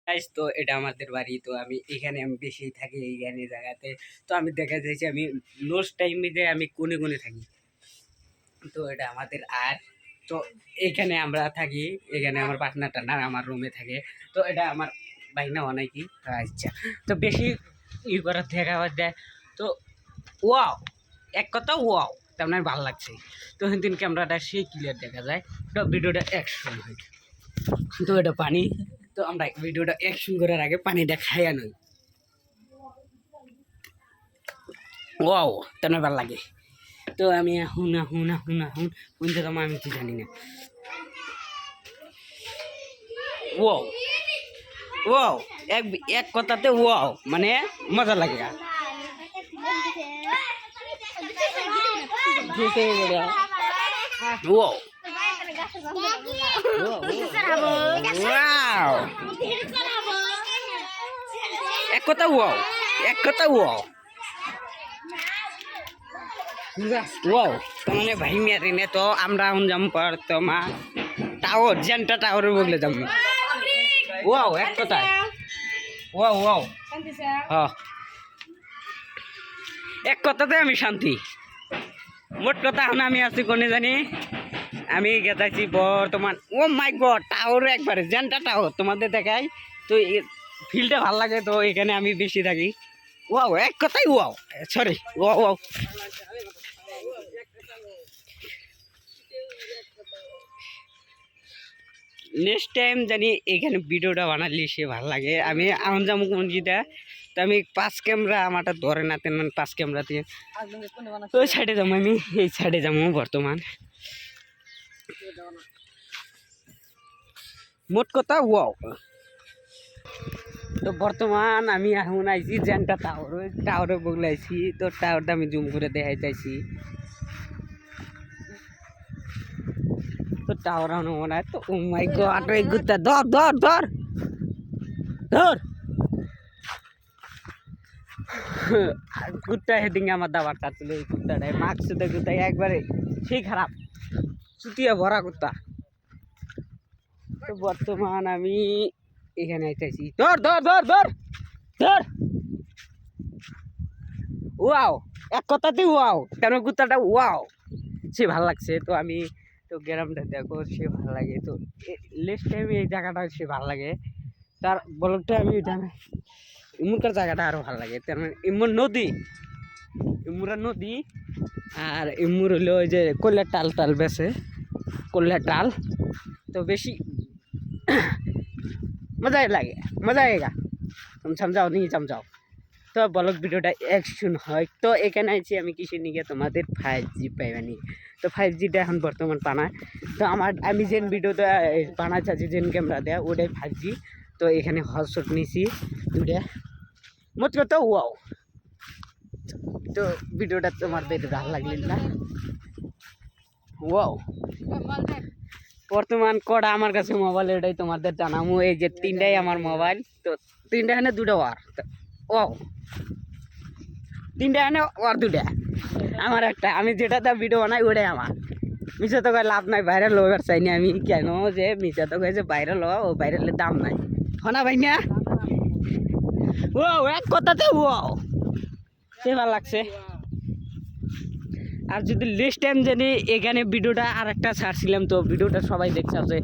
Guys তো এটা আমাদের বাড়ি। তো আমি বেশি থাকি এইখানে জায়গাতে। তো আমি দেখা যাচ্ছে আমি লোস্ট টাইমে যে আমি কোণে কোণে থাকি। তো এটা আমাদের আর তো এইখানে আমরা থাকি। এখানে আমার পার্টনার টার্নার আমার রুমে থাকে। তো এটা আমার বাইনা অনেকই আচ্ছা। তো বেশি করার দেখা দেয়। তো ওয়াও এক কথা ওয়াও তার মানে ভালো লাগছে। তো সেদিন ক্যামেরাটা সেই ক্লিয়ার দেখা যায়। তো ভিডিওটা অ্যাকশন হয়। তো এটা পানি। তো আমরা ভিডিওটা অ্যাকশন করার আগে পানিটা খাইয়া নই। ওয়াও তেমন ভালো লাগে। তো আমি এখন কোন জায়গা আমি কি জানি না। ওয়াও ওয়াও এক এক কথাতে ওয়াও মানে মজা লাগে। ওয়াও ওয়াও এক কথা ওয়াও এক কথা ওয়াও ওয়াও তাহলে ভাই মেরে তো আমরা এখন যাম পারতো মা টাওয়ার জেন্টা টাওয়ারে বগলে যাম। ওয়াও এক কথা ওয়াও ওয়াও হ্যাঁ এক কথাতে আমি শান্তি। মোট কথা এখন আমি আছি কোনে জানি আমি গেছি বর্তমান। ও মাই গড টাওয়ার একবারে জেন্টা টাওয়ার তোমাদের দেখাই। তো ফিল্ডটা ভালো লাগে তো এখানে আমি বেশি থাকি। ওয়াও এক কথাই wow sorry wow wow. Next time জানি এখানে ভিডিওটা বানালি সে ভালো লাগে। আমি এখন যাবো কোন যেটা তো আমি 5 ক্যামেরা আমারটা ধরে না তেন মানে 5 ক্যামেরা দিয়ে ওই সাইডে যাবো। আমি এই সাইডে যাবো বর্তমান। মোট কথা ওয়াও। তো বর্তমান আমি এখন আইছি জেন্টা টাওয়ারে বগলাইছি। তো টাওয়ারটা আমি জুম করে দেখাই চাইছি। তো টাওয়ার এখন মনে হয় তো ও মাই গড এই গুত্তা ধর ধর ধর ধর কুত্তা হেদিকে আমার দাবার কাটছিল। এই কুত্তাটাই মাস্ক সুদে কুত্তা একবারে সেই খারাপ চুটিয়া ভরা কুত্তা। তো বর্তমান আমি এখানে আইতেছি। ধর ধর ধর ধর ধর ওয়াও এক কথাতে ওয়াও কেন কুত্তাটা ওয়াও সে ভালো লাগছে। তো আমি তো গ্রামটা দেখো সে ভালো লাগে। তো নেক্সট টাইম এই জায়গাটা সে ভালো লাগে। তার বলতে আমি ইমুরকার জায়গাটা আরও ভালো লাগে। তার মানে ইমুর নদী ইমুরা নদী আর ইমুর হলো ওই যে কয়লার টাল টাল বেছে কয়লার টাল। তো বেশি মজাই লাগে মজা আएगा तुम समझाओ नहीं समझाओ। তো ব্লগ ভিডিওটা অ্যাকশন হয়। তো এখানে আইছি আমি কিসের নিয়ে তোমাদের 5G পাইবা নিয়ে। তো 5Gটা এখন বর্তমান বানায়। তো আমি যেন ভিডিওটা বানাই চাচ্ছি যেন ক্যামেরা দেয় ওটাই 5G। তো এখানে হটস্পট নিছি দুটা মোট কথা ওয়াও। তো ভিডিওটা তোমাদের ভালো লাগলে না ওয়াও। বর্তমান কটা আমার কাছে মোবাইল এটাই তোমাদের জানামো। এই যে 3টাই আমার মোবাইল। তো 3টা এখানে 2টা ওয়ার ওয়াও 3টা এখানে ওয়ার 2টা আমার একটা। আমি যেটাতে ভিডিও বানাই ওটাই আমার। মিশে তো লাভ নাই ভাইরাল হবার চাইনি আমি কেন যে মিশে তো যে ভাইরাল হওয়া ও ভাইরালের দাম নাই হনা ভাই না। ওয়াও এক কথাতে ওয়াও সে ভালো লাগছে। আর যদি নেক্সট টাইম জানি এখানে ভিডিওটা আর একটা ছাড়ছিলাম তো ভিডিওটা সবাই দেখছে যে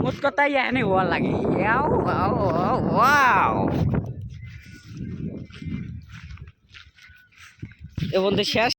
মোট কথাই এখানে হওয়া লাগে ওয়াও এবং শেষ।